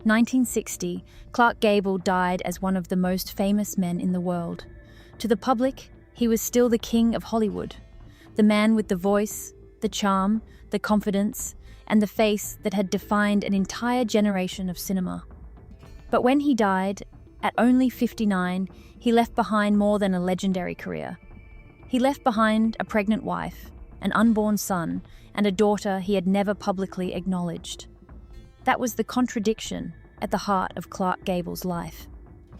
1960, Clark Gable died as one of the most famous men in the world. To the public, he was still the king of Hollywood, the man with the voice, the charm, the confidence, and the face that had defined an entire generation of cinema. But when he died, at only 59, he left behind more than a legendary career. He left behind a pregnant wife, an unborn son, and a daughter he had never publicly acknowledged. That was the contradiction at the heart of Clark Gable's life.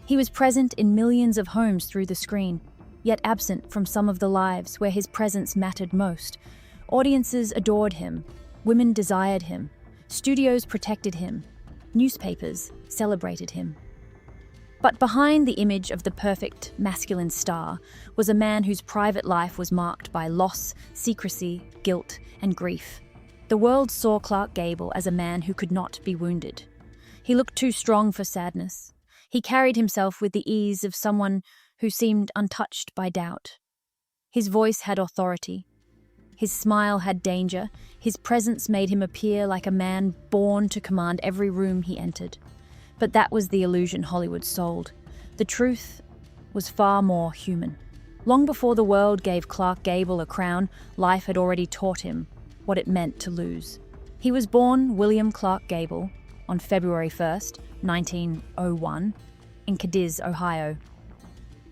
He was present in millions of homes through the screen, yet absent from some of the lives where his presence mattered most. Audiences adored him, women desired him, studios protected him, newspapers celebrated him. But behind the image of the perfect masculine star was a man whose private life was marked by loss, secrecy, guilt, and grief. The world saw Clark Gable as a man who could not be wounded. He looked too strong for sadness. He carried himself with the ease of someone who seemed untouched by doubt. His voice had authority. His smile had danger. His presence made him appear like a man born to command every room he entered. But that was the illusion Hollywood sold. The truth was far more human. Long before the world gave Clark Gable a crown, life had already taught him what it meant to lose. He was born William Clark Gable on February 1st, 1901, in Cadiz, Ohio.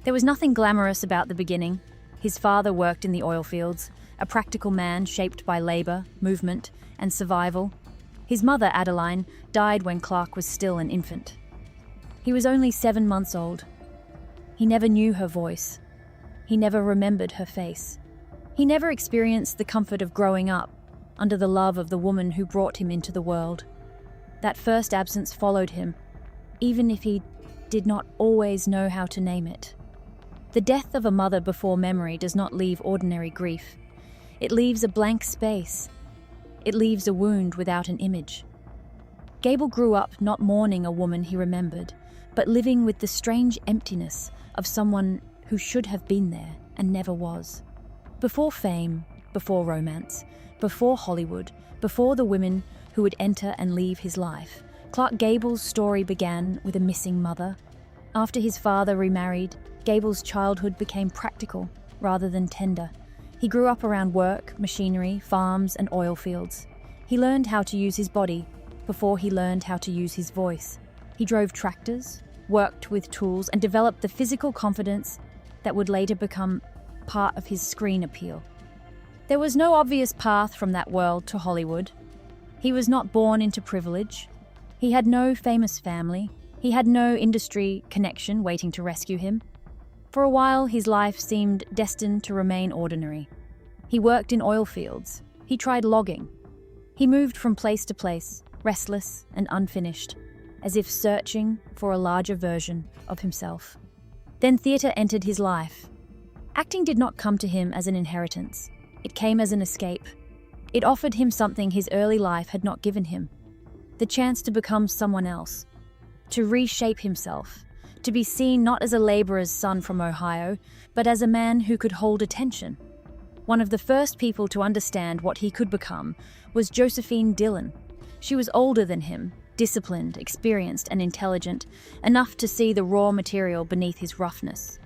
There was nothing glamorous about the beginning. His father worked in the oil fields, a practical man shaped by labor, movement, and survival. His mother, Adeline, died when Clark was still an infant. He was only 7 months old. He never knew her voice. He never remembered her face. He never experienced the comfort of growing up under the love of the woman who brought him into the world. That first absence followed him, even if he did not always know how to name it. The death of a mother before memory does not leave ordinary grief. It leaves a blank space. It leaves a wound without an image. Gable grew up not mourning a woman he remembered, but living with the strange emptiness of someone who should have been there and never was. Before fame, before romance, before Hollywood, before the women who would enter and leave his life, Clark Gable's story began with a missing mother. After his father remarried, Gable's childhood became practical rather than tender. He grew up around work, machinery, farms, and oil fields. He learned how to use his body before he learned how to use his voice. He drove tractors, worked with tools, and developed the physical confidence that would later become part of his screen appeal. There was no obvious path from that world to Hollywood. He was not born into privilege. He had no famous family. He had no industry connection waiting to rescue him. For a while, his life seemed destined to remain ordinary. He worked in oil fields. He tried logging. He moved from place to place, restless and unfinished, as if searching for a larger version of himself. Then theatre entered his life. Acting did not come to him as an inheritance. It came as an escape. It offered him something his early life had not given him: the chance to become someone else, to reshape himself, to be seen not as a laborer's son from Ohio, but as a man who could hold attention. One of the first people to understand what he could become was Josephine Dillon. She was older than him, disciplined, experienced, and intelligent, enough to see the raw material beneath his roughness.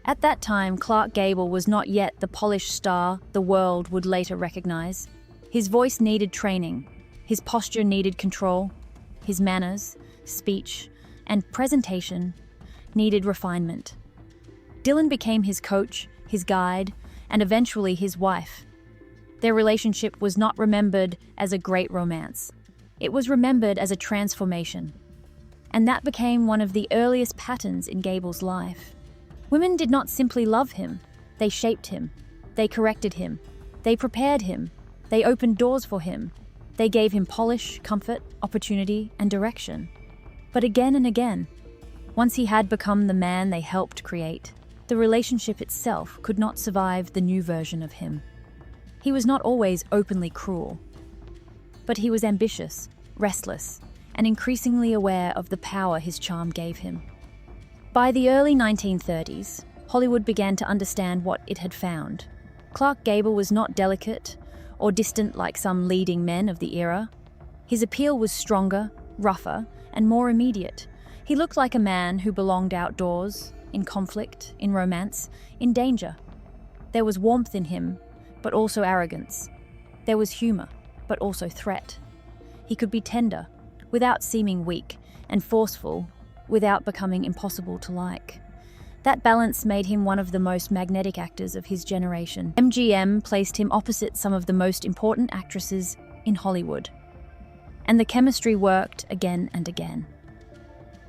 At that time, Clark Gable was not yet the polished star the world would later recognize. His voice needed training. His posture needed control. His manners, speech, and presentation needed refinement. Dillon became his coach, his guide, and eventually his wife. Their relationship was not remembered as a great romance. It was remembered as a transformation. And that became one of the earliest patterns in Gable's life. Women did not simply love him. They shaped him. They corrected him. They prepared him. They opened doors for him. They gave him polish, comfort, opportunity, and direction. But again and again, once he had become the man they helped create, the relationship itself could not survive the new version of him. He was not always openly cruel, but he was ambitious, restless, and increasingly aware of the power his charm gave him. By the early 1930s, Hollywood began to understand what it had found. Clark Gable was not delicate or distant like some leading men of the era. His appeal was stronger, rougher, and more immediate. He looked like a man who belonged outdoors, in conflict, in romance, in danger. There was warmth in him, but also arrogance. There was humor, but also threat. He could be tender, without seeming weak, and forceful, without becoming impossible to like. That balance made him one of the most magnetic actors of his generation. MGM placed him opposite some of the most important actresses in Hollywood. And the chemistry worked again and again.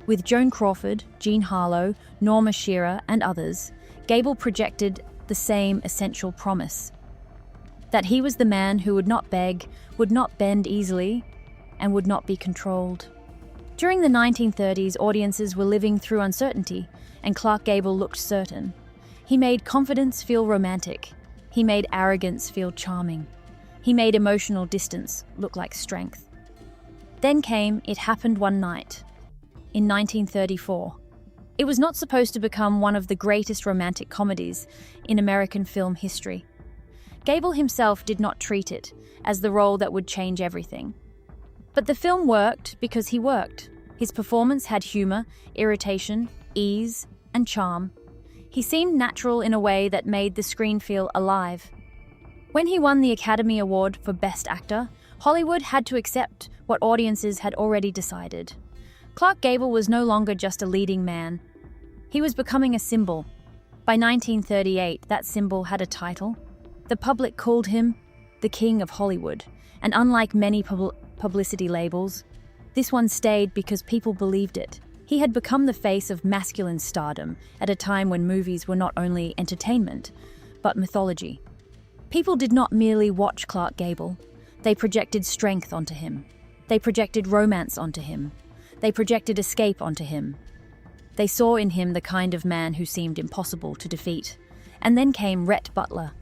With Joan Crawford, Jean Harlow, Norma Shearer, and others, Gable projected the same essential promise: that he was the man who would not beg, would not bend easily, and would not be controlled. During the 1930s, audiences were living through uncertainty, and Clark Gable looked certain. He made confidence feel romantic. He made arrogance feel charming. He made emotional distance look like strength. Then came It Happened One Night, in 1934. It was not supposed to become one of the greatest romantic comedies in American film history. Gable himself did not treat it as the role that would change everything. But the film worked because he worked. His performance had humor, irritation, ease, and charm. He seemed natural in a way that made the screen feel alive. When he won the Academy Award for Best Actor, Hollywood had to accept what audiences had already decided. Clark Gable was no longer just a leading man. He was becoming a symbol. By 1938, that symbol had a title. The public called him the King of Hollywood, and unlike many publicity labels, this one stayed because people believed it. He had become the face of masculine stardom at a time when movies were not only entertainment, but mythology. People did not merely watch Clark Gable. They projected strength onto him. They projected romance onto him. They projected escape onto him. They saw in him the kind of man who seemed impossible to defeat. And then came Rhett Butler.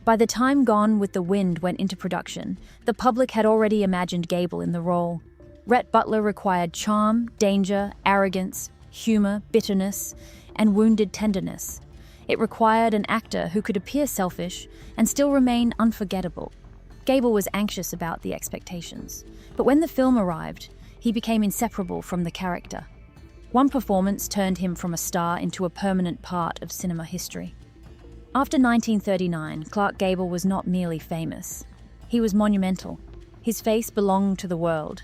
By the time Gone with the Wind went into production, the public had already imagined Gable in the role. Rhett Butler required charm, danger, arrogance, humor, bitterness, and wounded tenderness. It required an actor who could appear selfish and still remain unforgettable. Gable was anxious about the expectations, but when the film arrived, he became inseparable from the character. One performance turned him from a star into a permanent part of cinema history. After 1939, Clark Gable was not merely famous. He was monumental. His face belonged to the world.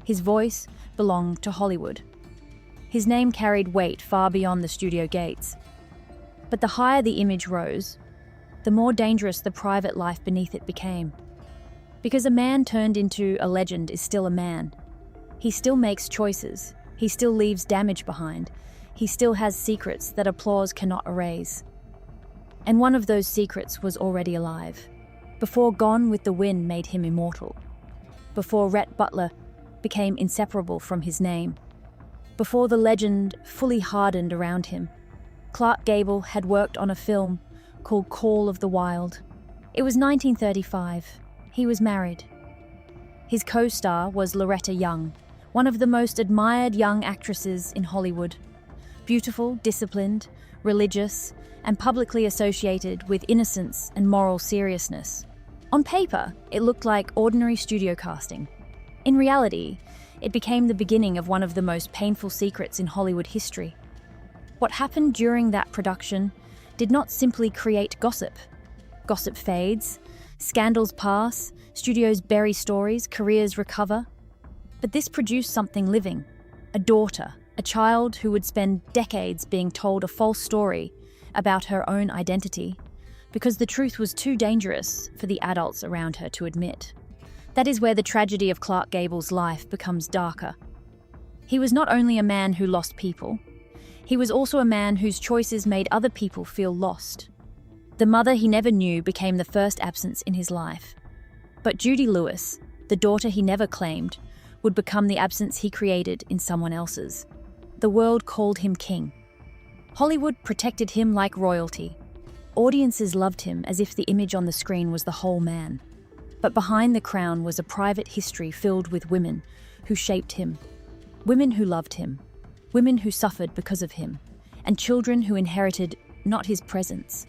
His voice belonged to Hollywood. His name carried weight far beyond the studio gates. But the higher the image rose, the more dangerous the private life beneath it became. Because a man turned into a legend is still a man. He still makes choices. He still leaves damage behind. He still has secrets that applause cannot erase. And one of those secrets was already alive. Before Gone with the Wind made him immortal. Before Rhett Butler became inseparable from his name. Before the legend fully hardened around him, Clark Gable had worked on a film called Call of the Wild. It was 1935. He was married. His co-star was Loretta Young, one of the most admired young actresses in Hollywood. Beautiful, disciplined, religious, and publicly associated with innocence and moral seriousness. On paper, it looked like ordinary studio casting. In reality, it became the beginning of one of the most painful secrets in Hollywood history. What happened during that production did not simply create gossip. Gossip fades, scandals pass, studios bury stories, careers recover. But this produced something living, a daughter, a child who would spend decades being told a false story about her own identity, because the truth was too dangerous for the adults around her to admit. That is where the tragedy of Clark Gable's life becomes darker. He was not only a man who lost people, he was also a man whose choices made other people feel lost. The mother he never knew became the first absence in his life. But Judy Lewis, the daughter he never claimed, would become the absence he created in someone else's. The world called him king. Hollywood protected him like royalty. Audiences loved him as if the image on the screen was the whole man. But behind the crown was a private history filled with women who shaped him. Women who loved him. Women who suffered because of him. And children who inherited not his presence,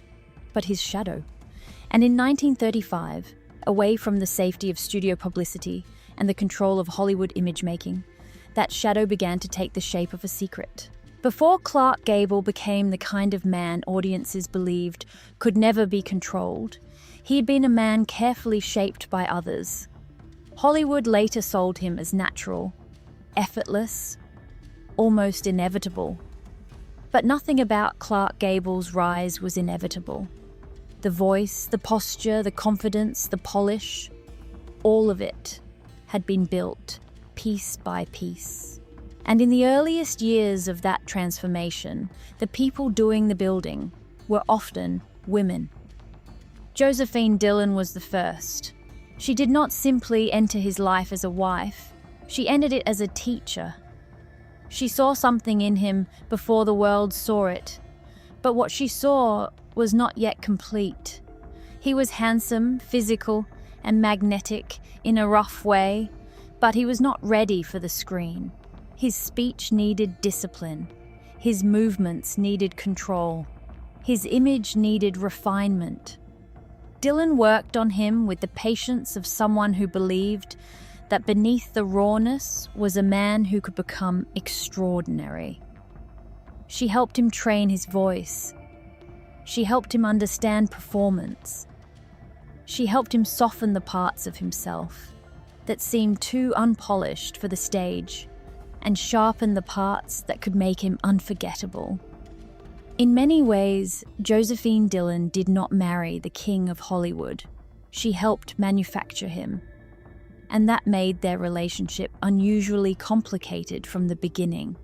but his shadow. And in 1935, away from the safety of studio publicity and the control of Hollywood image-making, that shadow began to take the shape of a secret. Before Clark Gable became the kind of man audiences believed could never be controlled, he had been a man carefully shaped by others. Hollywood later sold him as natural, effortless, almost inevitable. But nothing about Clark Gable's rise was inevitable. The voice, the posture, the confidence, the polish, all of it had been built piece by piece. And in the earliest years of that transformation, the people doing the building were often women. Josephine Dillon was the first. She did not simply enter his life as a wife, she entered it as a teacher. She saw something in him before the world saw it, but what she saw was not yet complete. He was handsome, physical, and magnetic in a rough way, but he was not ready for the screen. His speech needed discipline. His movements needed control. His image needed refinement. Dillon worked on him with the patience of someone who believed that beneath the rawness was a man who could become extraordinary. She helped him train his voice. She helped him understand performance. She helped him soften the parts of himself that seemed too unpolished for the stage, and sharpen the parts that could make him unforgettable. In many ways, Josephine Dillon did not marry the king of Hollywood. She helped manufacture him, and that made their relationship unusually complicated from the beginning.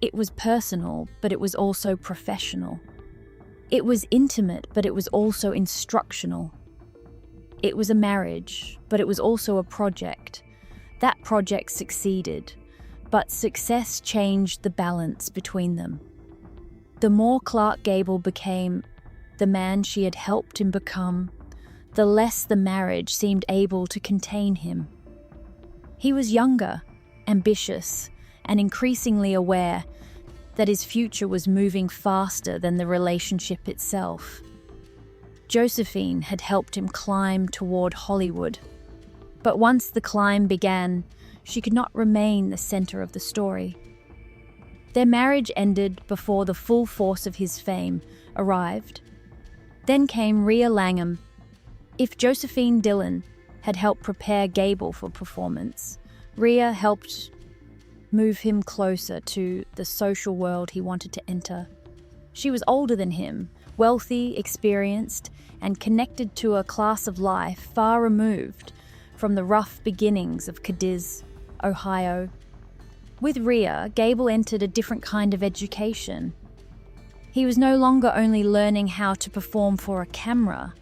It was personal, but it was also professional. It was intimate, but it was also instructional. It was a marriage, but it was also a project. That project succeeded, but success changed the balance between them. The more Clark Gable became the man she had helped him become, the less the marriage seemed able to contain him. He was younger, ambitious, and increasingly aware that his future was moving faster than the relationship itself. Josephine had helped him climb toward Hollywood, but once the climb began, she could not remain the center of the story. Their marriage ended before the full force of his fame arrived. Then came Rhea Langham. If Josephine Dillon had helped prepare Gable for performance, Rhea helped move him closer to the social world he wanted to enter. She was older than him, wealthy, experienced, and connected to a class of life far removed from the rough beginnings of Cadiz, Ohio. With Rhea, Gable entered a different kind of education. He was no longer only learning how to perform for a camera.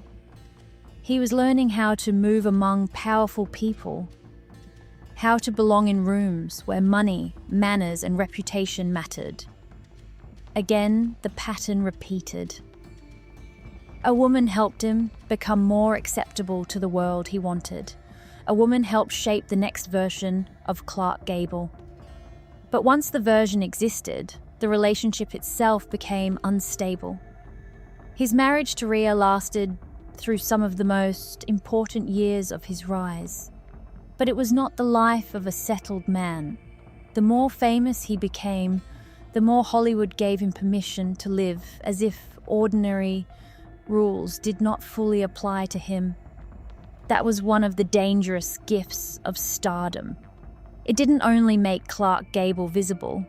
He was learning how to move among powerful people, how to belong in rooms where money, manners, and reputation mattered. Again, the pattern repeated. A woman helped him become more acceptable to the world he wanted. A woman helped shape the next version of Clark Gable. But once the version existed, the relationship itself became unstable. His marriage to Rhea lasted through some of the most important years of his rise. But it was not the life of a settled man. The more famous he became, the more Hollywood gave him permission to live as if ordinary rules did not fully apply to him. That was one of the dangerous gifts of stardom. It didn't only make Clark Gable visible,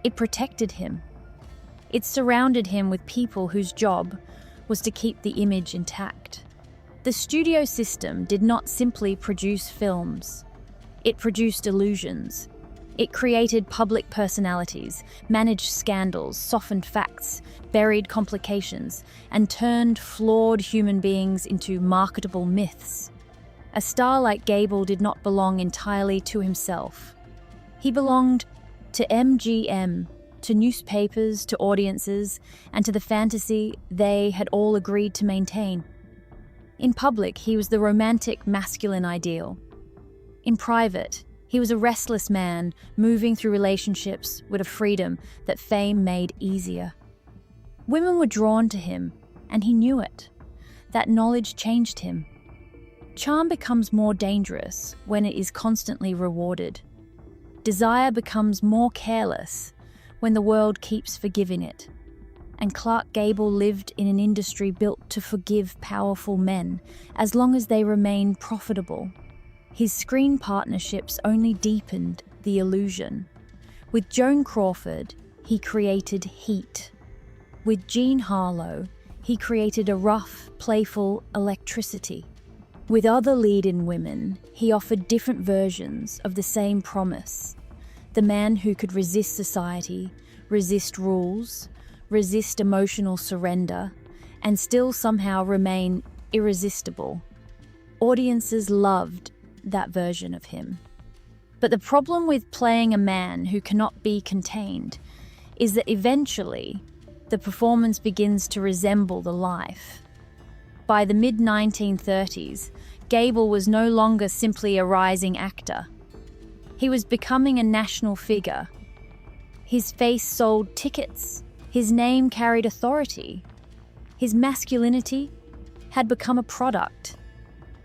it protected him. It surrounded him with people whose job was to keep the image intact. The studio system did not simply produce films. It produced illusions. It created public personalities, managed scandals, softened facts, buried complications, and turned flawed human beings into marketable myths. A star like Gable did not belong entirely to himself. He belonged to MGM, to newspapers, to audiences, and to the fantasy they had all agreed to maintain. In public, he was the romantic masculine ideal. In private, he was a restless man moving through relationships with a freedom that fame made easier. Women were drawn to him, and he knew it. That knowledge changed him. Charm becomes more dangerous when it is constantly rewarded. Desire becomes more careless when the world keeps forgiving it. And Clark Gable lived in an industry built to forgive powerful men as long as they remain profitable. His screen partnerships only deepened the illusion. With Joan Crawford, he created heat. With Jean Harlow, he created a rough, playful electricity. With other lead-in women, he offered different versions of the same promise. The man who could resist society, resist rules, resist emotional surrender, and still somehow remain irresistible. Audiences loved that version of him. But the problem with playing a man who cannot be contained is that eventually the performance begins to resemble the life. By the mid-1930s, Gable was no longer simply a rising actor. He was becoming a national figure. His face sold tickets. His name carried authority. His masculinity had become a product.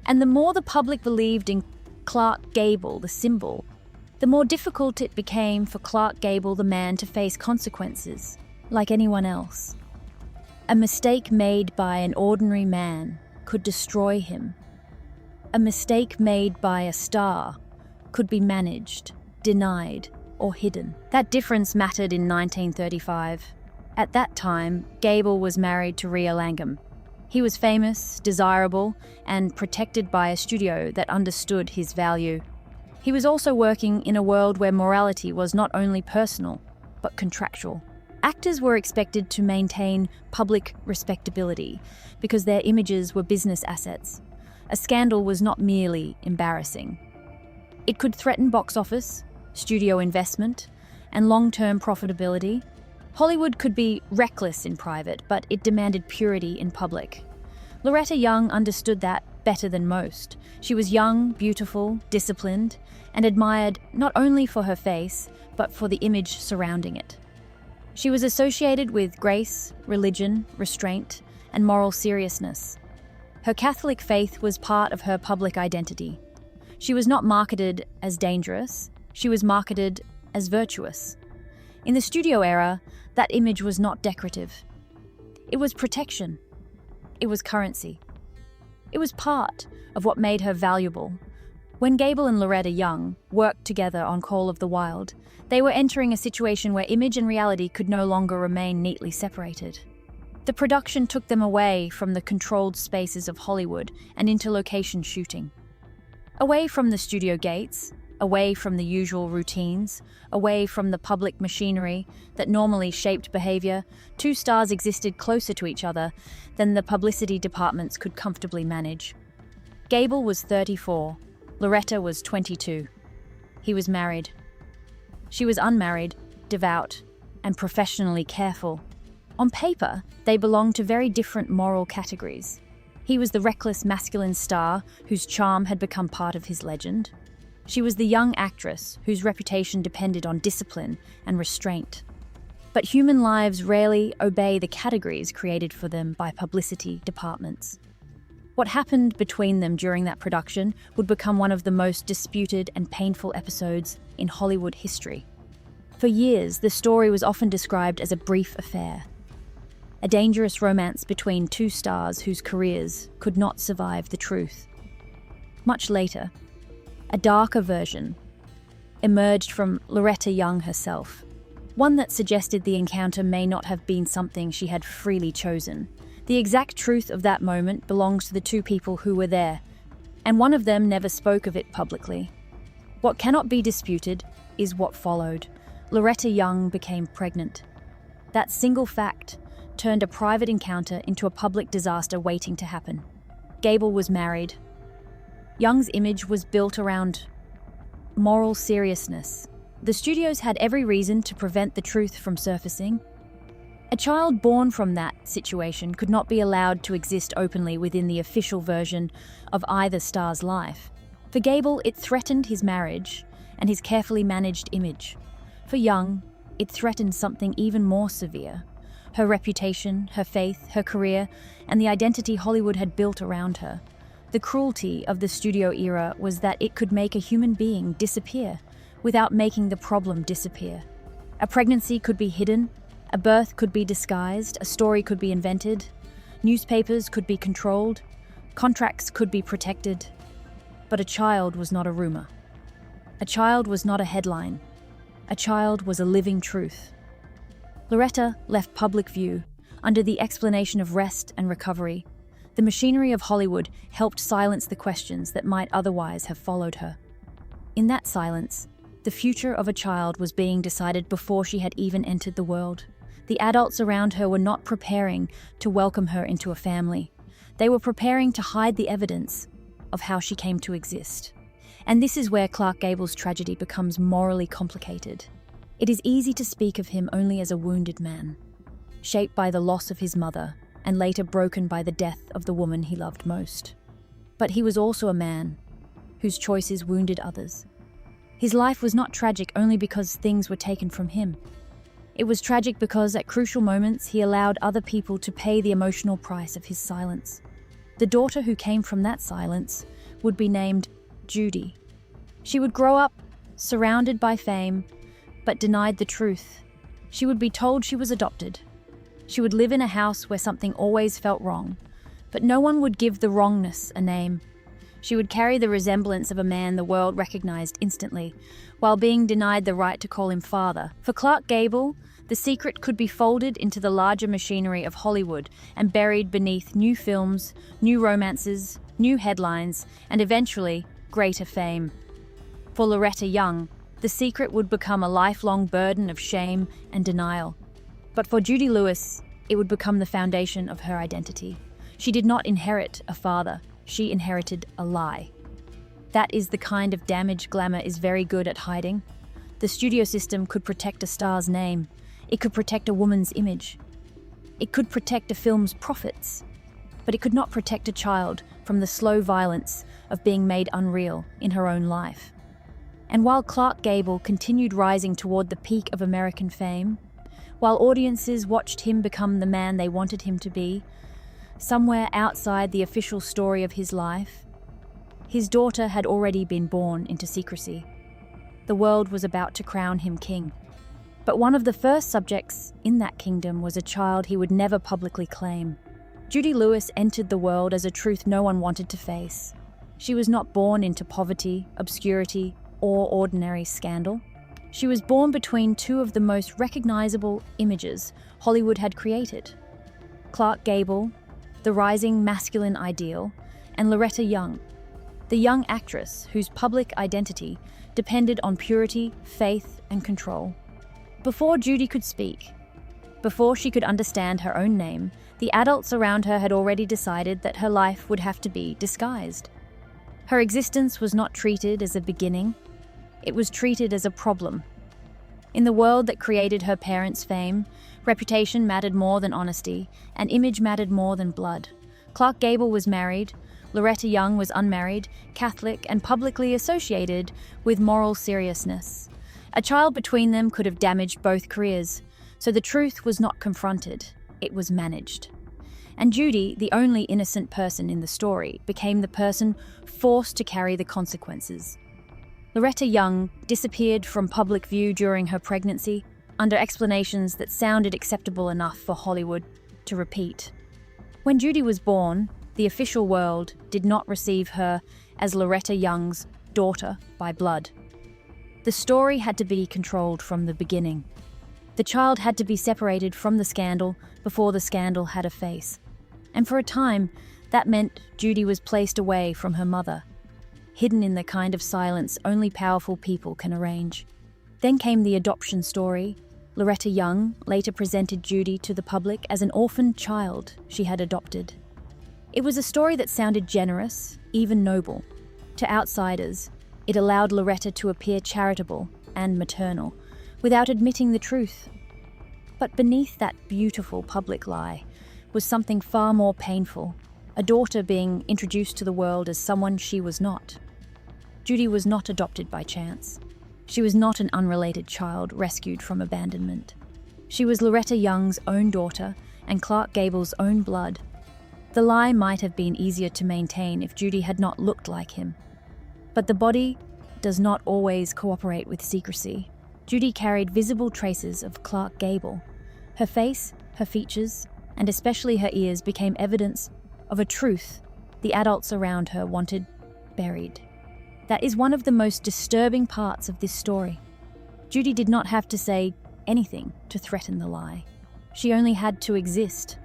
And the more the public believed in Clark Gable, the symbol, the more difficult it became for Clark Gable, the man, to face consequences, like anyone else. A mistake made by an ordinary man could destroy him. A mistake made by a star could be managed, denied, or hidden. That difference mattered in 1935. At that time, Gable was married to Rhea Langham. He was famous, desirable, and protected by a studio that understood his value. He was also working in a world where morality was not only personal, but contractual. Actors were expected to maintain public respectability because their images were business assets. A scandal was not merely embarrassing. It could threaten box office, studio investment, and long-term profitability. Hollywood could be reckless in private, but it demanded purity in public. Loretta Young understood that better than most. She was young, beautiful, disciplined, and admired not only for her face, but for the image surrounding it. She was associated with grace, religion, restraint, and moral seriousness. Her Catholic faith was part of her public identity. She was not marketed as dangerous, she was marketed as virtuous. In the studio era, that image was not decorative. It was protection. It was currency. It was part of what made her valuable. When Gable and Loretta Young worked together on Call of the Wild, they were entering a situation where image and reality could no longer remain neatly separated. The production took them away from the controlled spaces of Hollywood and into location shooting. Away from the studio gates, away from the usual routines, away from the public machinery that normally shaped behavior, two stars existed closer to each other than the publicity departments could comfortably manage. Gable was 34, Loretta was 22. He was married. She was unmarried, devout, and professionally careful. On paper, they belonged to very different moral categories. He was the reckless masculine star whose charm had become part of his legend. She was the young actress whose reputation depended on discipline and restraint. But human lives rarely obey the categories created for them by publicity departments. What happened between them during that production would become one of the most disputed and painful episodes in Hollywood history. For years, the story was often described as a brief affair, a dangerous romance between two stars whose careers could not survive the truth. Much later, a darker version emerged from Loretta Young herself, one that suggested the encounter may not have been something she had freely chosen. The exact truth of that moment belongs to the two people who were there, and one of them never spoke of it publicly. What cannot be disputed is what followed. Loretta Young became pregnant. That single fact turned a private encounter into a public disaster waiting to happen. Gable was married. Young's image was built around moral seriousness. The studios had every reason to prevent the truth from surfacing. A child born from that situation could not be allowed to exist openly within the official version of either star's life. For Gable, it threatened his marriage and his carefully managed image. For Young, it threatened something even more severe: her reputation, her faith, her career, and the identity Hollywood had built around her. The cruelty of the studio era was that it could make a human being disappear without making the problem disappear. A pregnancy could be hidden, a birth could be disguised, a story could be invented, newspapers could be controlled, contracts could be protected. But a child was not a rumor. A child was not a headline. A child was a living truth. Loretta left public view under the explanation of rest and recovery. The machinery of Hollywood helped silence the questions that might otherwise have followed her. In that silence, the future of a child was being decided before she had even entered the world. The adults around her were not preparing to welcome her into a family. They were preparing to hide the evidence of how she came to exist. And this is where Clark Gable's tragedy becomes morally complicated. It is easy to speak of him only as a wounded man, shaped by the loss of his mother and later broken by the death of the woman he loved most. But he was also a man whose choices wounded others. His life was not tragic only because things were taken from him. It was tragic because at crucial moments he allowed other people to pay the emotional price of his silence. The daughter who came from that silence would be named Judy. She would grow up surrounded by fame, but denied the truth. She would be told she was adopted. She would live in a house where something always felt wrong, but no one would give the wrongness a name. She would carry the resemblance of a man the world recognized instantly, while being denied the right to call him father. For Clark Gable, the secret could be folded into the larger machinery of Hollywood and buried beneath new films, new romances, new headlines, and eventually, greater fame. For Loretta Young, the secret would become a lifelong burden of shame and denial. But for Judy Lewis, it would become the foundation of her identity. She did not inherit a father, she inherited a lie. That is the kind of damage glamour is very good at hiding. The studio system could protect a star's name. It could protect a woman's image. It could protect a film's profits. But it could not protect a child from the slow violence of being made unreal in her own life. And while Clark Gable continued rising toward the peak of American fame, while audiences watched him become the man they wanted him to be, somewhere outside the official story of his life, his daughter had already been born into secrecy. The world was about to crown him king. But one of the first subjects in that kingdom was a child he would never publicly claim. Judy Lewis entered the world as a truth no one wanted to face. She was not born into poverty, obscurity, or ordinary scandal. She was born between two of the most recognizable images Hollywood had created: Clark Gable, the rising masculine ideal, and Loretta Young, the young actress whose public identity depended on purity, faith, and control. Before Judy could speak, before she could understand her own name, the adults around her had already decided that her life would have to be disguised. Her existence was not treated as a beginning, it was treated as a problem. In the world that created her parents' fame, reputation mattered more than honesty, and image mattered more than blood. Clark Gable was married, Loretta Young was unmarried, Catholic, and publicly associated with moral seriousness. A child between them could have damaged both careers, so the truth was not confronted, it was managed. And Judy, the only innocent person in the story, became the person forced to carry the consequences. Loretta Young disappeared from public view during her pregnancy, under explanations that sounded acceptable enough for Hollywood to repeat. When Judy was born, the official world did not receive her as Loretta Young's daughter by blood. The story had to be controlled from the beginning. The child had to be separated from the scandal before the scandal had a face. And for a time, that meant Judy was placed away from her mother, hidden in the kind of silence only powerful people can arrange. Then came the adoption story. Loretta Young later presented Judy to the public as an orphaned child she had adopted. It was a story that sounded generous, even noble. To outsiders, it allowed Loretta to appear charitable and maternal, without admitting the truth. But beneath that beautiful public lie was something far more painful, a daughter being introduced to the world as someone she was not. Judy was not adopted by chance. She was not an unrelated child rescued from abandonment. She was Loretta Young's own daughter and Clark Gable's own blood. The lie might have been easier to maintain if Judy had not looked like him. But the body does not always cooperate with secrecy. Judy carried visible traces of Clark Gable. Her face, her features, and especially her ears became evidence of a truth the adults around her wanted buried. That is one of the most disturbing parts of this story. Judy did not have to say anything to threaten the lie. She only had to exist.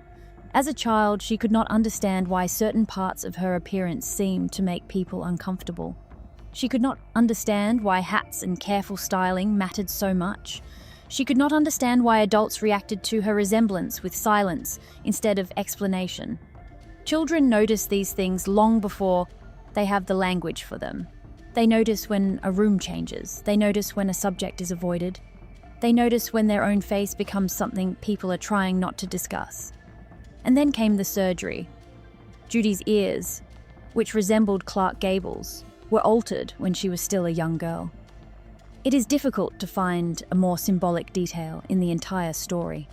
As a child, she could not understand why certain parts of her appearance seemed to make people uncomfortable. She could not understand why hats and careful styling mattered so much. She could not understand why adults reacted to her resemblance with silence instead of explanation. Children notice these things long before they have the language for them. They notice when a room changes. They notice when a subject is avoided. They notice when their own face becomes something people are trying not to discuss. And then came the surgery. Judy's ears, which resembled Clark Gable's, were altered when she was still a young girl. It is difficult to find a more symbolic detail in the entire story.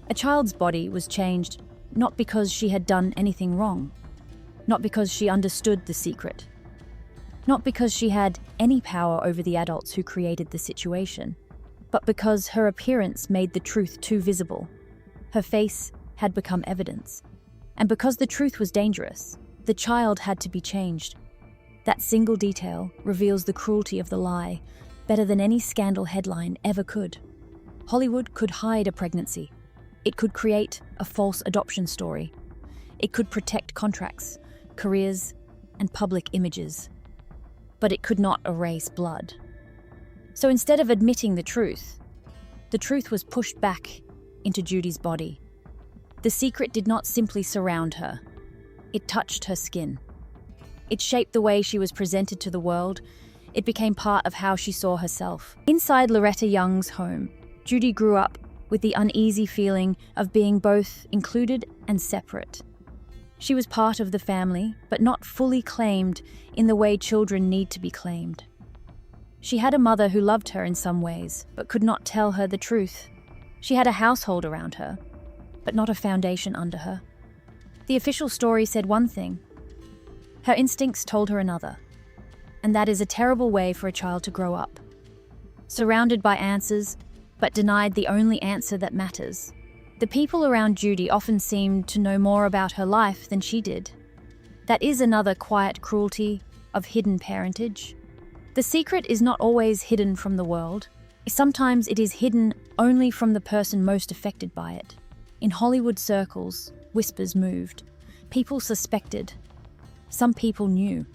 A child's body was changed not because she had done anything wrong, not because she understood the secret, not because she had any power over the adults who created the situation, but because her appearance made the truth too visible. Her face had become evidence. And because the truth was dangerous, the child had to be changed. That single detail reveals the cruelty of the lie better than any scandal headline ever could. Hollywood could hide a pregnancy. It could create a false adoption story. It could protect contracts, careers, and public images. But it could not erase blood. So instead of admitting the truth was pushed back into Judy's body. The secret did not simply surround her. It touched her skin. It shaped the way she was presented to the world. It became part of how she saw herself. Inside Loretta Young's home, Judy grew up with the uneasy feeling of being both included and separate. She was part of the family, but not fully claimed in the way children need to be claimed. She had a mother who loved her in some ways, but could not tell her the truth. She had a household around her, but not a foundation under her. The official story said one thing. Her instincts told her another. And that is a terrible way for a child to grow up. Surrounded by answers, but denied the only answer that matters. The people around Judy often seemed to know more about her life than she did. That is another quiet cruelty of hidden parentage. The secret is not always hidden from the world. Sometimes it is hidden only from the person most affected by it. In Hollywood circles, whispers moved. People suspected. Some people knew.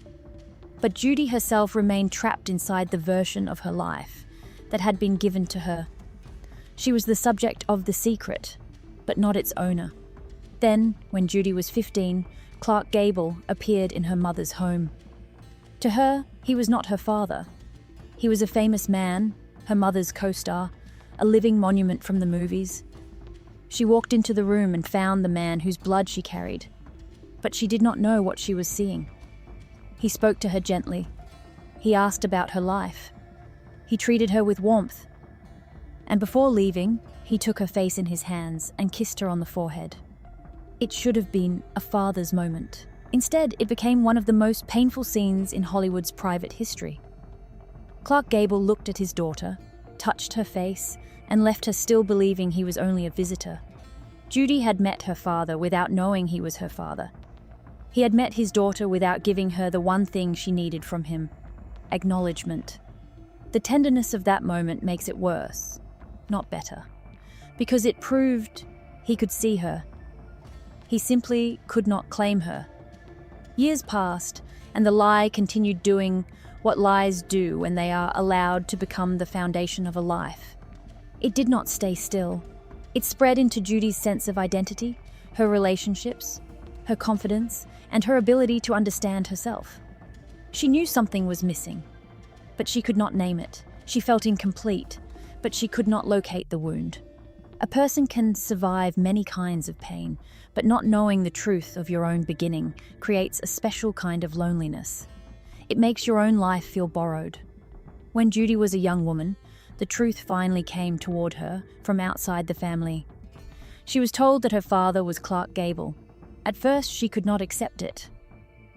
But Judy herself remained trapped inside the version of her life that had been given to her. She was the subject of the secret, but not its owner. Then, when Judy was 15, Clark Gable appeared in her mother's home. To her, he was not her father. He was a famous man, her mother's co-star, a living monument from the movies. She walked into the room and found the man whose blood she carried, but she did not know what she was seeing. He spoke to her gently. He asked about her life. He treated her with warmth. And before leaving, he took her face in his hands and kissed her on the forehead. It should have been a father's moment. Instead, it became one of the most painful scenes in Hollywood's private history. Clark Gable looked at his daughter, touched her face, and left her still believing he was only a visitor. Judy had met her father without knowing he was her father. He had met his daughter without giving her the one thing she needed from him: acknowledgement. The tenderness of that moment makes it worse, not better, because it proved he could see her. He simply could not claim her. Years passed, and the lie continued doing what lies do when they are allowed to become the foundation of a life. It did not stay still. It spread into Judy's sense of identity, her relationships, her confidence, and her ability to understand herself. She knew something was missing, but she could not name it. She felt incomplete, but she could not locate the wound. A person can survive many kinds of pain, but not knowing the truth of your own beginning creates a special kind of loneliness. It makes your own life feel borrowed. When Judy was a young woman, the truth finally came toward her from outside the family. She was told that her father was Clark Gable. At first, she could not accept it.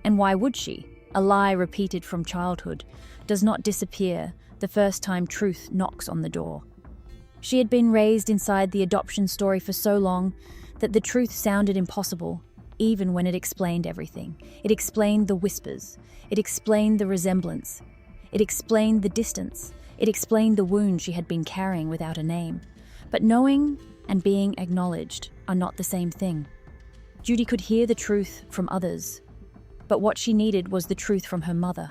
And why would she? a lie repeated from childhood, does not disappear the first time truth knocks on the door. She had been raised inside the adoption story for so long that the truth sounded impossible, even when it explained everything. It explained the whispers. It explained the resemblance. It explained the distance. It explained the wound she had been carrying without a name. But knowing and being acknowledged are not the same thing. Judy could hear the truth from others, but what she needed was the truth from her mother.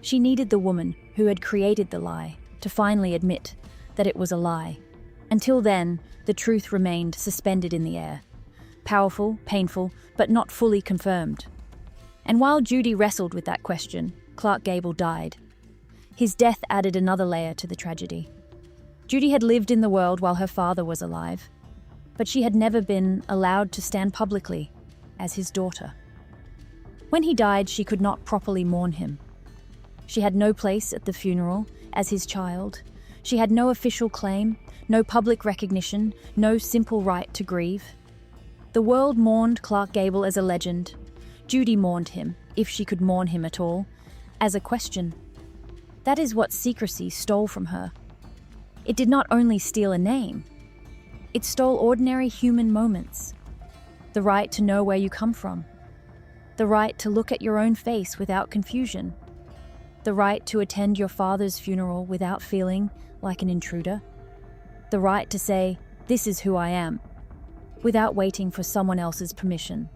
She needed the woman who had created the lie to finally admit that it was a lie. Until then, the truth remained suspended in the air. Powerful, painful, but not fully confirmed. And while Judy wrestled with that question, Clark Gable died. His death added another layer to the tragedy. Judy had lived in the world while her father was alive, but she had never been allowed to stand publicly as his daughter. When he died, she could not properly mourn him. She had no place at the funeral as his child. She had no official claim, no public recognition, no simple right to grieve. The world mourned Clark Gable as a legend. Judy mourned him, if she could mourn him at all, as a question. That is what secrecy stole from her. It did not only steal a name, it stole ordinary human moments. The right to know where you come from. The right to look at your own face without confusion. The right to attend your father's funeral without feeling like an intruder. The right to say, "This is who I am," without waiting for someone else's permission.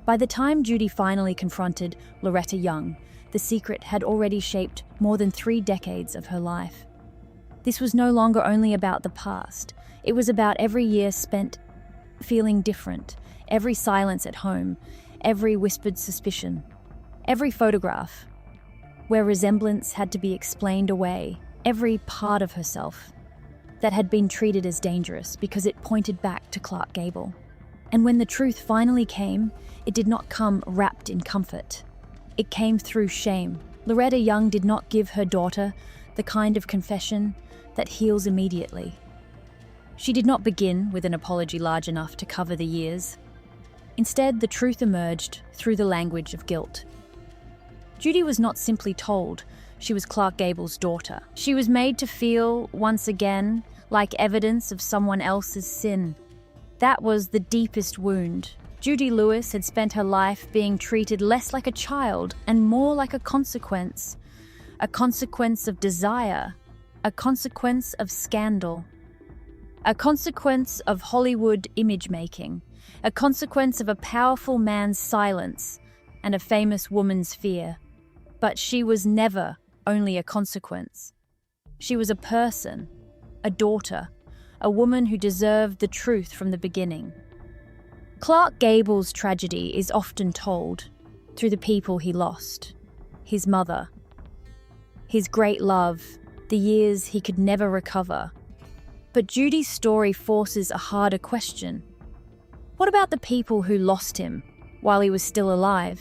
By the time Judy finally confronted Loretta Young, the secret had already shaped more than 3 decades of her life. This was no longer only about the past. It was about every year spent feeling different, every silence at home, every whispered suspicion, every photograph where resemblance had to be explained away, every part of herself that had been treated as dangerous because it pointed back to Clark Gable. And when the truth finally came, it did not come wrapped in comfort. It came through shame. Loretta Young did not give her daughter the kind of confession that heals immediately. She did not begin with an apology large enough to cover the years. Instead, the truth emerged through the language of guilt. Judy was not simply told she was Clark Gable's daughter. She was made to feel, once again, like evidence of someone else's sin. That was the deepest wound. Judy Lewis had spent her life being treated less like a child and more like a consequence of desire, a consequence of scandal, a consequence of Hollywood image-making, a consequence of a powerful man's silence and a famous woman's fear. But she was never only a consequence. She was a person, a daughter, a woman who deserved the truth from the beginning. Clark Gable's tragedy is often told through the people he lost, his mother, his great love, the years he could never recover. But Judy's story forces a harder question. What about the people who lost him while he was still alive?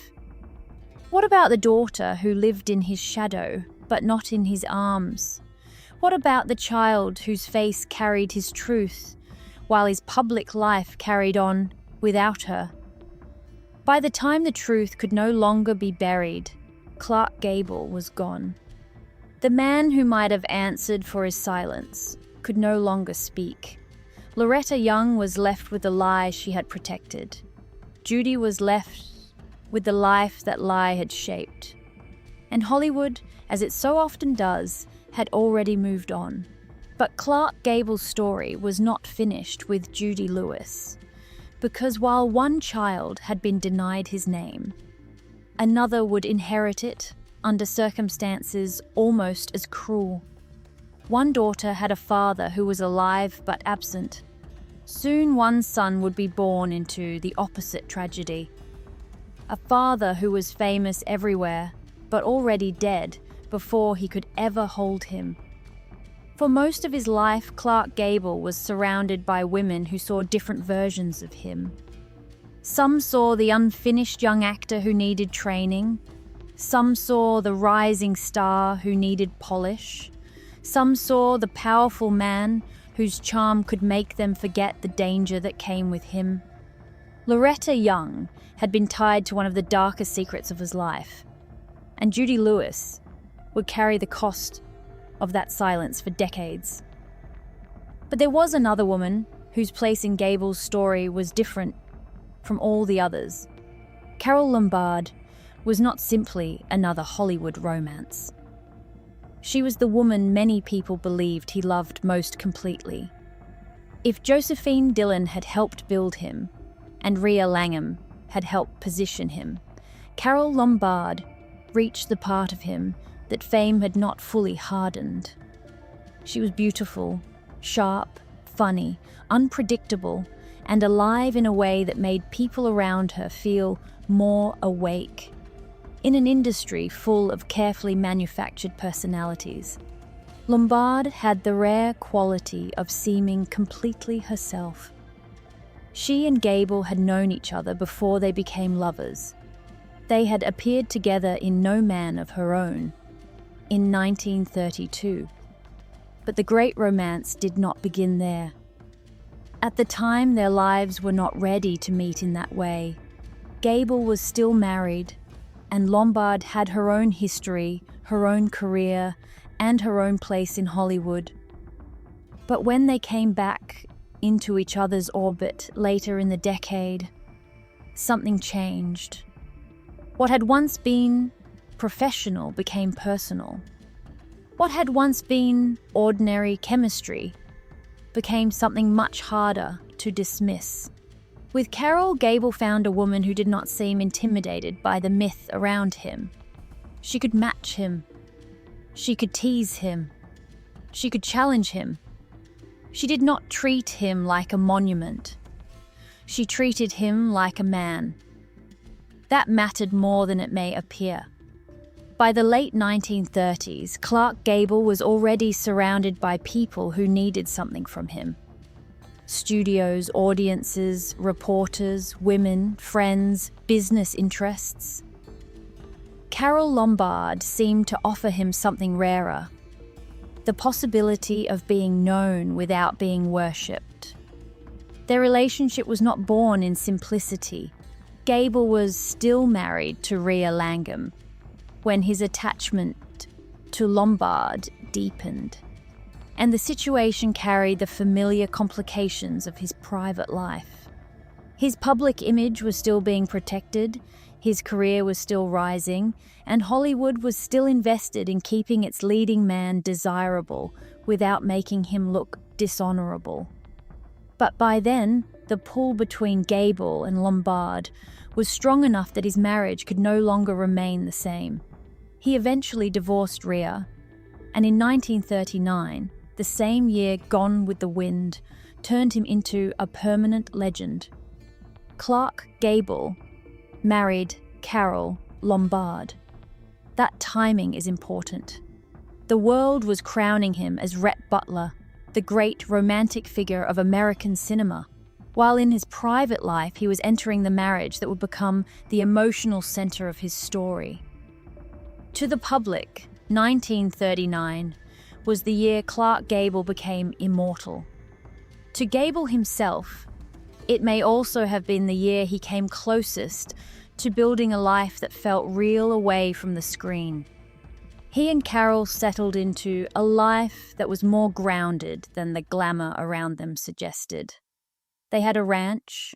What about the daughter who lived in his shadow, but not in his arms? What about the child whose face carried his truth, while his public life carried on without her? By the time the truth could no longer be buried, Clark Gable was gone. The man who might have answered for his silence could no longer speak. Loretta Young was left with the lie she had protected. Judy was left with the life that lie had shaped. And Hollywood, as it so often does, had already moved on. But Clark Gable's story was not finished with Judy Lewis, because while one child had been denied his name, another would inherit it under circumstances almost as cruel. One daughter had a father who was alive but absent. Soon one son would be born into the opposite tragedy. A father who was famous everywhere, but already dead before he could ever hold him. For most of his life, Clark Gable was surrounded by women who saw different versions of him. Some saw the unfinished young actor who needed training. Some saw the rising star who needed polish. Some saw the powerful man whose charm could make them forget the danger that came with him. Loretta Young had been tied to one of the darkest secrets of his life. and Judy Lewis would carry the cost of that silence for decades. But there was another woman whose place in Gable's story was different from all the others. Carol Lombard was not simply another Hollywood romance. She was the woman many people believed he loved most completely. If Josephine Dillon had helped build him, and Rhea Langham had helped position him, Carol Lombard reached the part of him that fame had not fully hardened. She was beautiful, sharp, funny, unpredictable, and alive in a way that made people around her feel more awake. In an industry full of carefully manufactured personalities, Lombard had the rare quality of seeming completely herself. She and Gable had known each other before they became lovers. They had appeared together in No Man of Her Own in 1932. But the great romance did not begin there. At the time, their lives were not ready to meet in that way. Gable was still married, and Lombard had her own history, her own career, and her own place in Hollywood. But when they came back into each other's orbit later in the decade, something changed. What had once been professional became personal. What had once been ordinary chemistry became something much harder to dismiss. With Carol, Gable found a woman who did not seem intimidated by the myth around him. She could match him. She could tease him. She could challenge him. She did not treat him like a monument. She treated him like a man. That mattered more than it may appear. By the late 1930s, Clark Gable was already surrounded by people who needed something from him. Studios, audiences, reporters, women, friends, business interests. Carol Lombard seemed to offer him something rarer: the possibility of being known without being worshipped. Their relationship was not born in simplicity. Gable was still married to Rhea Langham when his attachment to Lombard deepened, and the situation carried the familiar complications of his private life. His public image was still being protected, his career was still rising, and Hollywood was still invested in keeping its leading man desirable without making him look dishonorable. But by then, the pull between Gable and Lombard was strong enough that his marriage could no longer remain the same. He eventually divorced Rhea, and in 1939, the same year Gone with the Wind turned him into a permanent legend. Clark Gable married Carol Lombard. That timing is important. The world was crowning him as Rhett Butler, the great romantic figure of American cinema, while in his private life he was entering the marriage that would become the emotional center of his story. To the public, 1939 was the year Clark Gable became immortal. To Gable himself, it may also have been the year he came closest to building a life that felt real away from the screen. He and Carol settled into a life that was more grounded than the glamour around them suggested. They had a ranch,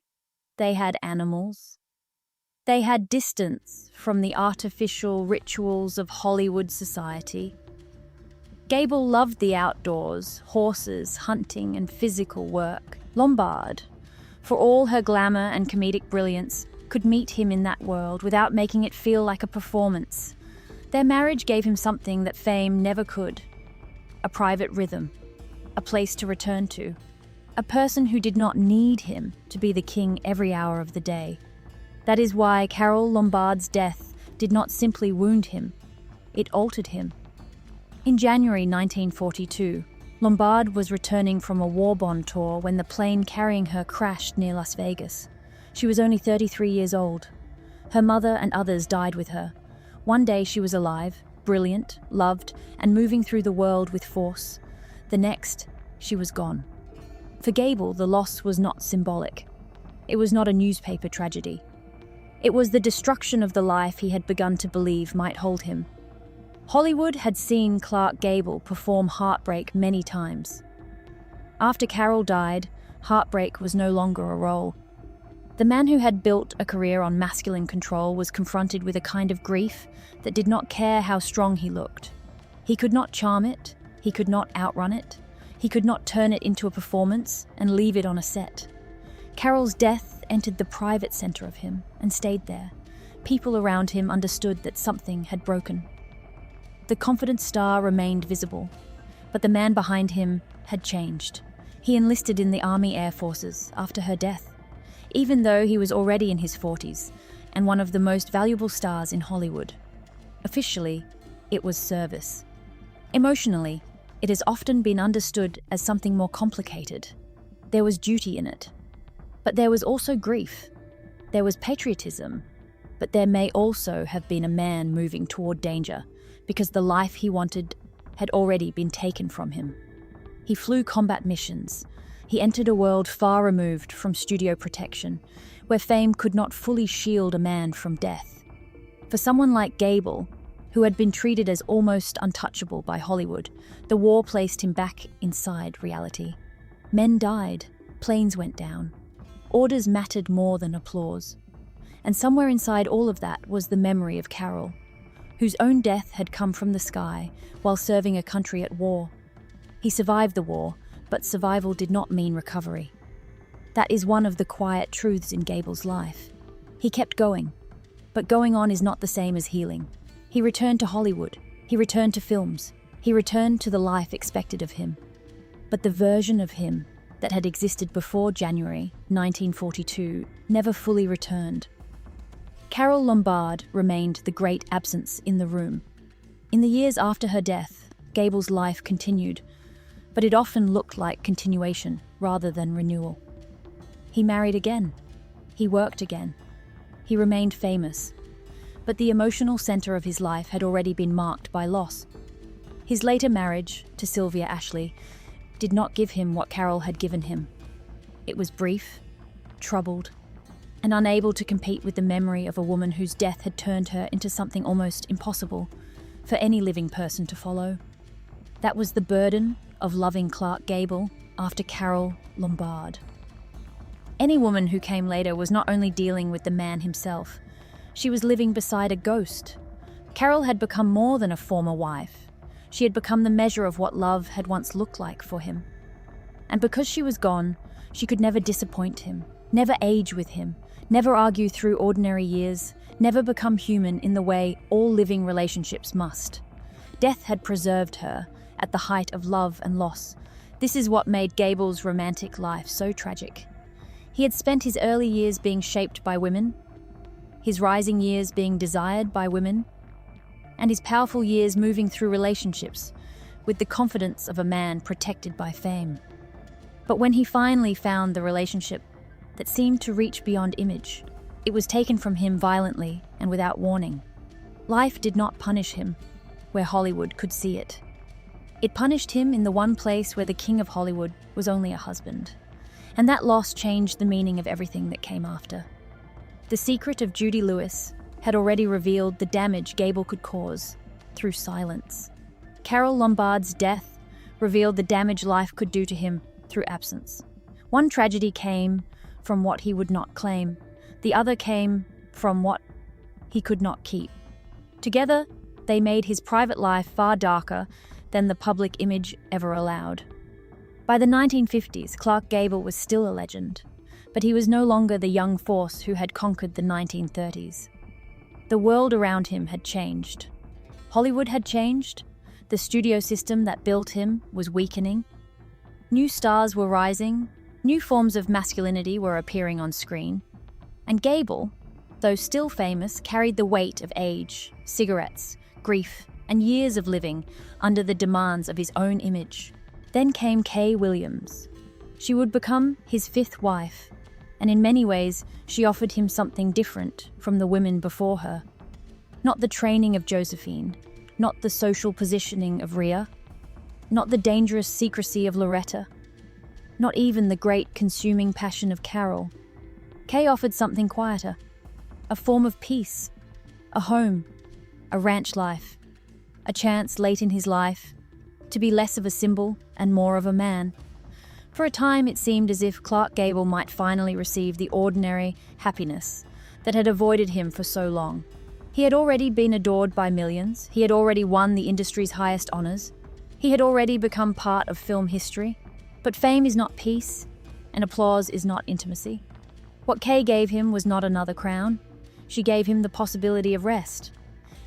they had animals, they had distance from the artificial rituals of Hollywood society. Gable loved the outdoors, horses, hunting, and physical work. Lombard, for all her glamour and comedic brilliance, could meet him in that world without making it feel like a performance. Their marriage gave him something that fame never could: a private rhythm, a place to return to, a person who did not need him to be the king every hour of the day. That is why Carol Lombard's death did not simply wound him, it altered him. In January 1942, Lombard was returning from a war bond tour when the plane carrying her crashed near Las Vegas. She was only 33 years old. Her mother and others died with her. One day she was alive, brilliant, loved, and moving through the world with force. The next, she was gone. For Gable, the loss was not symbolic. It was not a newspaper tragedy. It was the destruction of the life he had begun to believe might hold him. Hollywood had seen Clark Gable perform Heartbreak many times. After Carol died, Heartbreak was no longer a role. The man who had built a career on masculine control was confronted with a kind of grief that did not care how strong he looked. He could not charm it, he could not outrun it, he could not turn it into a performance and leave it on a set. Carol's death entered the private center of him and stayed there. People around him understood that something had broken. The confident star remained visible, but the man behind him had changed. He enlisted in the Army Air Forces after her death, even though he was already in his 40s and one of the most valuable stars in Hollywood. Officially, it was service. Emotionally, it has often been understood as something more complicated. There was duty in it. But there was also grief. There was patriotism. But there may also have been a man moving toward danger because the life he wanted had already been taken from him. He flew combat missions. He entered a world far removed from studio protection, where fame could not fully shield a man from death. For someone like Gable, who had been treated as almost untouchable by Hollywood, the war placed him back inside reality. Men died, planes went down. Orders mattered more than applause. And somewhere inside all of that was the memory of Carol, whose own death had come from the sky while serving a country at war. He survived the war, but survival did not mean recovery. That is one of the quiet truths in Gable's life. He kept going, but going on is not the same as healing. He returned to Hollywood. He returned to films. He returned to the life expected of him. But the version of him that had existed before January 1942 never fully returned. Carol Lombard remained the great absence in the room. In the years after her death, Gable's life continued, but it often looked like continuation rather than renewal. He married again. He worked again. He remained famous. But the emotional center of his life had already been marked by loss. His later marriage to Sylvia Ashley did not give him what Carol had given him. It was brief, troubled, and unable to compete with the memory of a woman whose death had turned her into something almost impossible for any living person to follow. That was the burden of loving Clark Gable after Carol Lombard. Any woman who came later was not only dealing with the man himself, she was living beside a ghost. Carol had become more than a former wife. She had become the measure of what love had once looked like for him. And because she was gone, she could never disappoint him, never age with him, never argue through ordinary years, never become human in the way all living relationships must. Death had preserved her at the height of love and loss. This is what made Gable's romantic life so tragic. He had spent his early years being shaped by women, his rising years being desired by women, and his powerful years moving through relationships with the confidence of a man protected by fame. But when he finally found the relationship that seemed to reach beyond image, it was taken from him violently and without warning. Life did not punish him where Hollywood could see it. It punished him in the one place where the king of Hollywood was only a husband. And that loss changed the meaning of everything that came after. The secret of Judy Lewis had already revealed the damage Gable could cause through silence. Carol Lombard's death revealed the damage life could do to him through absence. One tragedy came from what he would not claim. The other came from what he could not keep. Together, they made his private life far darker than the public image ever allowed. By the 1950s, Clark Gable was still a legend, but he was no longer the young force who had conquered the 1930s. The world around him had changed. Hollywood had changed. The studio system that built him was weakening. New stars were rising. New forms of masculinity were appearing on screen. And Gable, though still famous, carried the weight of age, cigarettes, grief, and years of living under the demands of his own image. Then came Kay Williams. She would become his fifth wife, and in many ways she offered him something different from the women before her. Not the training of Josephine, not the social positioning of Rhea, not the dangerous secrecy of Loretta, not even the great consuming passion of Carol. Kay offered something quieter, a form of peace, a home, a ranch life, a chance late in his life to be less of a symbol and more of a man. For a time, it seemed as if Clark Gable might finally receive the ordinary happiness that had avoided him for so long. He had already been adored by millions. He had already won the industry's highest honors. He had already become part of film history. But fame is not peace, and applause is not intimacy. What Kay gave him was not another crown. She gave him the possibility of rest.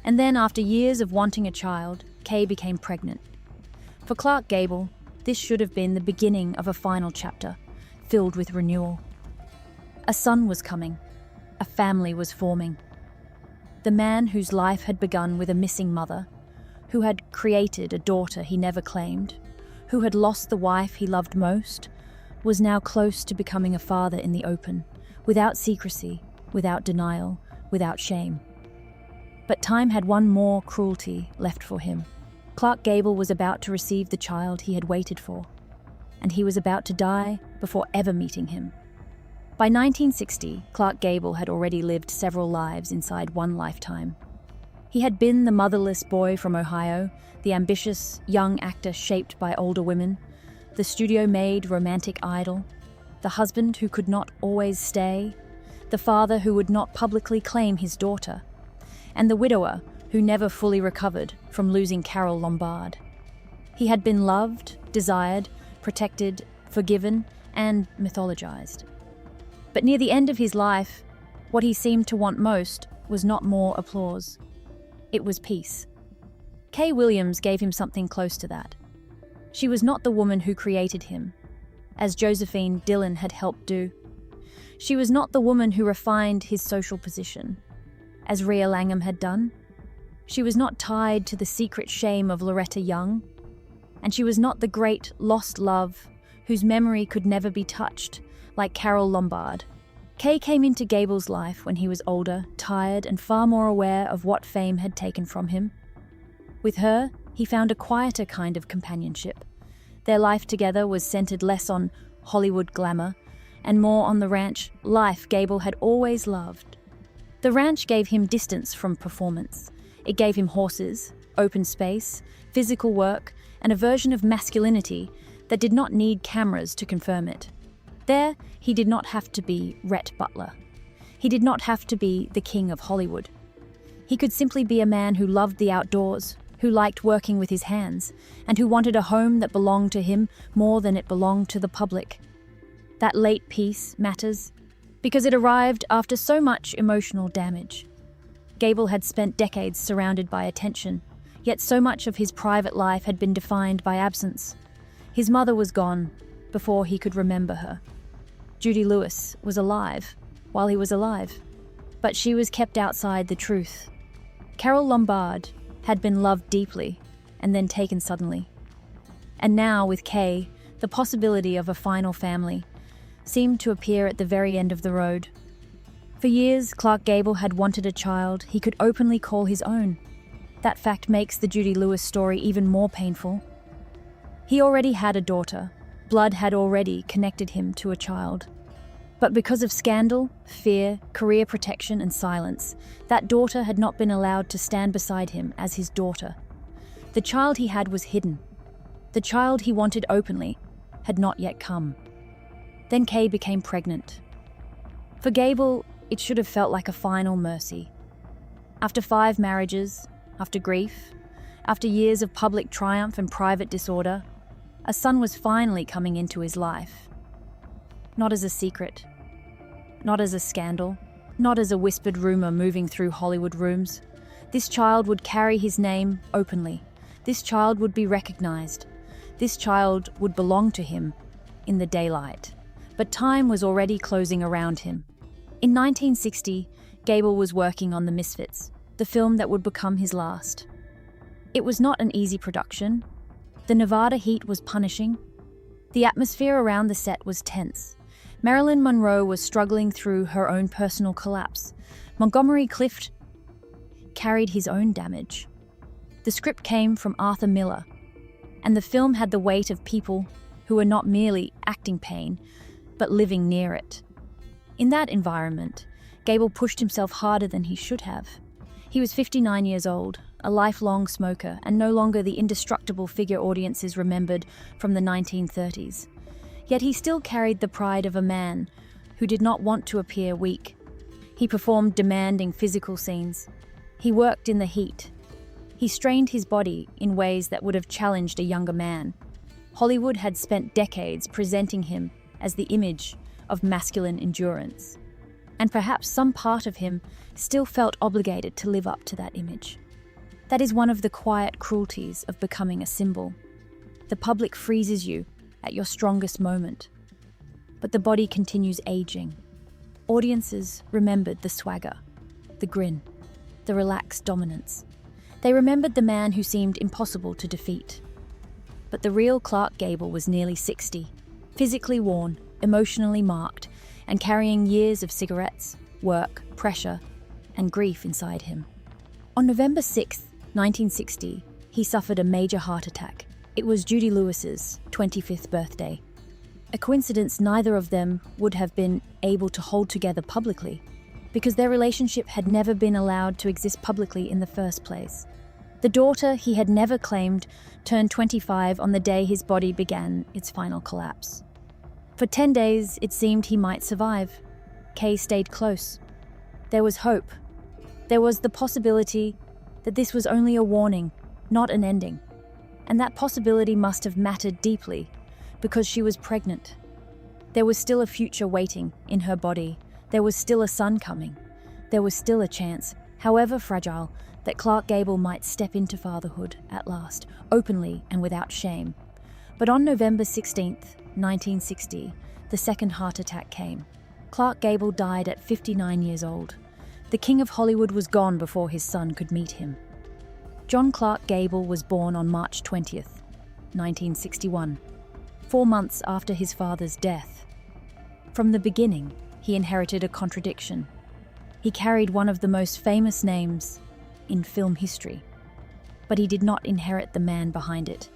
And then, after years of wanting a child, Kay became pregnant. For Clark Gable, this should have been the beginning of a final chapter, filled with renewal. A son was coming. A family was forming. The man whose life had begun with a missing mother, who had created a daughter he never claimed, who had lost the wife he loved most, was now close to becoming a father in the open, without secrecy, without denial, without shame. But time had one more cruelty left for him. Clark Gable was about to receive the child he had waited for, and he was about to die before ever meeting him. By 1960, Clark Gable had already lived several lives inside one lifetime. He had been the motherless boy from Ohio, the ambitious young actor shaped by older women, the studio-made romantic idol, the husband who could not always stay, the father who would not publicly claim his daughter, and the widower who never fully recovered from losing Carol Lombard. He had been loved, desired, protected, forgiven, and mythologized. But near the end of his life, what he seemed to want most was not more applause. It was peace. Kay Williams gave him something close to that. She was not the woman who created him, as Josephine Dillon had helped do. She was not the woman who refined his social position, as Rhea Langham had done. She was not tied to the secret shame of Loretta Young, and she was not the great lost love whose memory could never be touched, like Carol Lombard. Kay came into Gable's life when he was older, tired, and far more aware of what fame had taken from him. With her, he found a quieter kind of companionship. Their life together was centered less on Hollywood glamour and more on the ranch life Gable had always loved. The ranch gave him distance from performance. It gave him horses, open space, physical work, and a version of masculinity that did not need cameras to confirm it. There, he did not have to be Rhett Butler. He did not have to be the king of Hollywood. He could simply be a man who loved the outdoors, who liked working with his hands, and who wanted a home that belonged to him more than it belonged to the public. That late peace matters, because it arrived after so much emotional damage. Gable had spent decades surrounded by attention, yet so much of his private life had been defined by absence. His mother was gone before he could remember her. Judy Lewis was alive while he was alive, but she was kept outside the truth. Carol Lombard had been loved deeply and then taken suddenly. And now, with Kay, the possibility of a final family seemed to appear at the very end of the road. For years, Clark Gable had wanted a child he could openly call his own. That fact makes the Judy Lewis story even more painful. He already had a daughter. Blood had already connected him to a child. But because of scandal, fear, career protection, and silence, that daughter had not been allowed to stand beside him as his daughter. The child he had was hidden. The child he wanted openly had not yet come. Then Kay became pregnant. For Gable, it should have felt like a final mercy. After 5 marriages, after grief, after years of public triumph and private disorder, a son was finally coming into his life. Not as a secret, not as a scandal, not as a whispered rumor moving through Hollywood rooms. This child would carry his name openly. This child would be recognized. This child would belong to him in the daylight. But time was already closing around him. In 1960, Gable was working on The Misfits, the film that would become his last. It was not an easy production. The Nevada heat was punishing. The atmosphere around the set was tense. Marilyn Monroe was struggling through her own personal collapse. Montgomery Clift carried his own damage. The script came from Arthur Miller, and the film had the weight of people who were not merely acting pain, but living near it. In that environment, Gable pushed himself harder than he should have. He was 59 years old, a lifelong smoker, and no longer the indestructible figure audiences remembered from the 1930s. Yet he still carried the pride of a man who did not want to appear weak. He performed demanding physical scenes. He worked in the heat. He strained his body in ways that would have challenged a younger man. Hollywood had spent decades presenting him as the image of masculine endurance. And perhaps some part of him still felt obligated to live up to that image. That is one of the quiet cruelties of becoming a symbol. The public freezes you at your strongest moment, but the body continues aging. Audiences remembered the swagger, the grin, the relaxed dominance. They remembered the man who seemed impossible to defeat. But the real Clark Gable was nearly 60, physically worn, emotionally marked, and carrying years of cigarettes, work, pressure, and grief inside him. On November 6, 1960, he suffered a major heart attack. It was Judy Lewis's 25th birthday. A coincidence neither of them would have been able to hold together publicly, because their relationship had never been allowed to exist publicly in the first place. The daughter he had never claimed turned 25 on the day his body began its final collapse. For 10 days, it seemed he might survive. Kay stayed close. There was hope. There was the possibility that this was only a warning, not an ending. And that possibility must have mattered deeply, because she was pregnant. There was still a future waiting in her body. There was still a son coming. There was still a chance, however fragile, that Clark Gable might step into fatherhood at last, openly and without shame. But on November 16th, 1960, the second heart attack came. Clark Gable died at 59 years old. The king of Hollywood was gone before his son could meet him. John Clark Gable was born on March 20th, 1961, 4 months after his father's death. From the beginning, he inherited a contradiction. He carried one of the most famous names in film history, but he did not inherit the man behind it.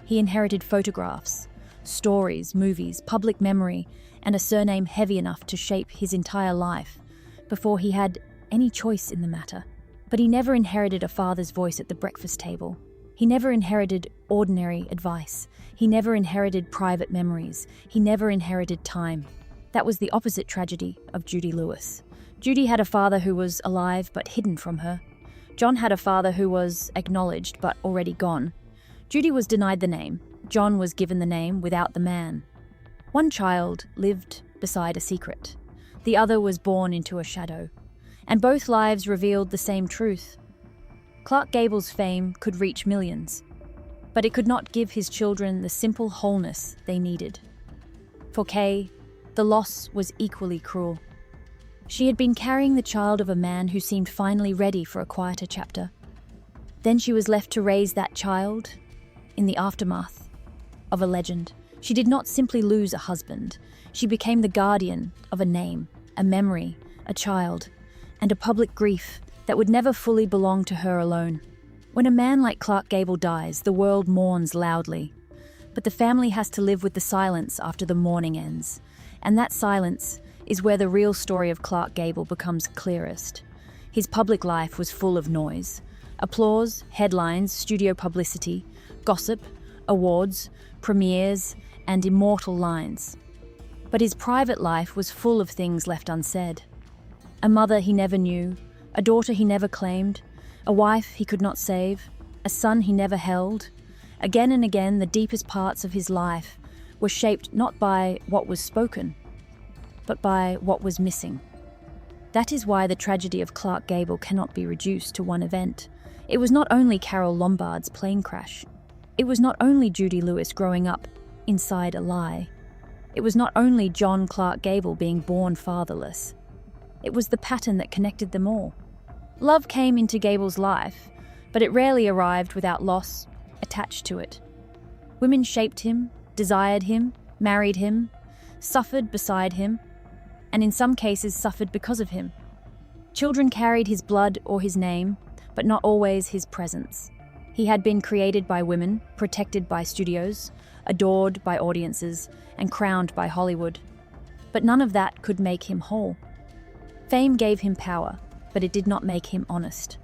He inherited photographs, stories, movies, public memory, and a surname heavy enough to shape his entire life before he had any choice in the matter. But he never inherited a father's voice at the breakfast table. He never inherited ordinary advice. He never inherited private memories. He never inherited time. That was the opposite tragedy of Judy Lewis. Judy had a father who was alive but hidden from her. John had a father who was acknowledged but already gone. Judy was denied the name. John was given the name without the man. One child lived beside a secret. The other was born into a shadow. And both lives revealed the same truth. Clark Gable's fame could reach millions, but it could not give his children the simple wholeness they needed. For Kay, the loss was equally cruel. She had been carrying the child of a man who seemed finally ready for a quieter chapter. Then she was left to raise that child in the aftermath of a legend. She did not simply lose a husband. She became the guardian of a name, a memory, a child, and a public grief that would never fully belong to her alone. When a man like Clark Gable dies, the world mourns loudly. But the family has to live with the silence after the mourning ends. And that silence is where the real story of Clark Gable becomes clearest. His public life was full of noise. Applause, headlines, studio publicity, gossip, awards, premieres, and immortal lines. But his private life was full of things left unsaid. A mother he never knew, a daughter he never claimed, a wife he could not save, a son he never held. Again and again, the deepest parts of his life were shaped not by what was spoken, but by what was missing. That is why the tragedy of Clark Gable cannot be reduced to one event. It was not only Carol Lombard's plane crash. It was not only Judy Lewis growing up inside a lie. It was not only John Clark Gable being born fatherless. It was the pattern that connected them all. Love came into Gable's life, but it rarely arrived without loss attached to it. Women shaped him, desired him, married him, suffered beside him, and in some cases suffered because of him. Children carried his blood or his name, but not always his presence. He had been created by women, protected by studios, adored by audiences, and crowned by Hollywood. But none of that could make him whole. Fame gave him power, but it did not make him honest.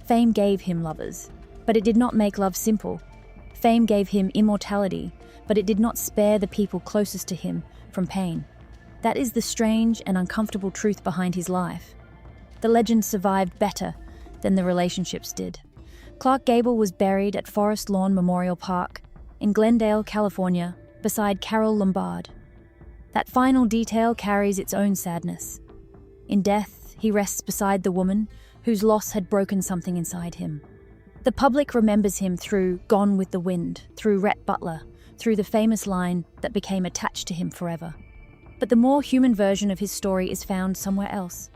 Fame gave him lovers, but it did not make love simple. Fame gave him immortality, but it did not spare the people closest to him from pain. That is the strange and uncomfortable truth behind his life. The legend survived better than the relationships did. Clark Gable was buried at Forest Lawn Memorial Park in Glendale, California, beside Carol Lombard. That final detail carries its own sadness. In death, he rests beside the woman whose loss had broken something inside him. The public remembers him through Gone with the Wind, through Rhett Butler, through the famous line that became attached to him forever. But the more human version of his story is found somewhere else.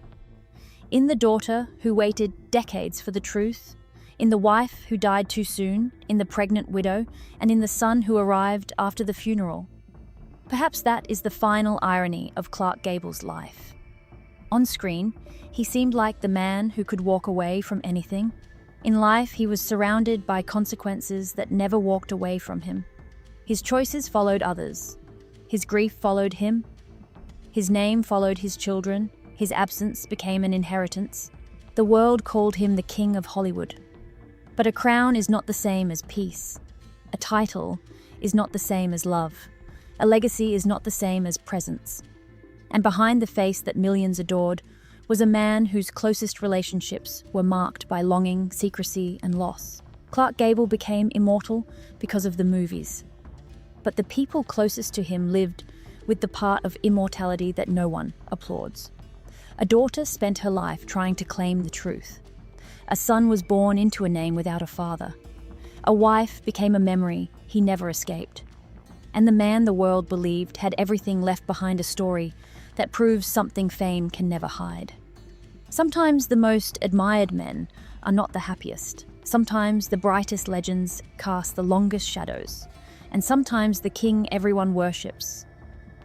In the daughter who waited decades for the truth, in the wife who died too soon, in the pregnant widow, and in the son who arrived after the funeral. Perhaps that is the final irony of Clark Gable's life. On screen, he seemed like the man who could walk away from anything. In life, he was surrounded by consequences that never walked away from him. His choices followed others. His grief followed him. His name followed his children. His absence became an inheritance. The world called him the King of Hollywood. But a crown is not the same as peace. A title is not the same as love. A legacy is not the same as presence. And behind the face that millions adored was a man whose closest relationships were marked by longing, secrecy, and loss. Clark Gable became immortal because of the movies. But the people closest to him lived with the part of immortality that no one applauds. A daughter spent her life trying to claim the truth. A son was born into a name without a father. A wife became a memory he never escaped. And the man the world believed had everything left behind a story that proves something fame can never hide. Sometimes the most admired men are not the happiest. Sometimes the brightest legends cast the longest shadows. And sometimes the king everyone worships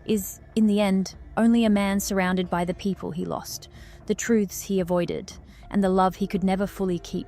is, in the end, only a man surrounded by the people he lost, the truths he avoided, and the love he could never fully keep.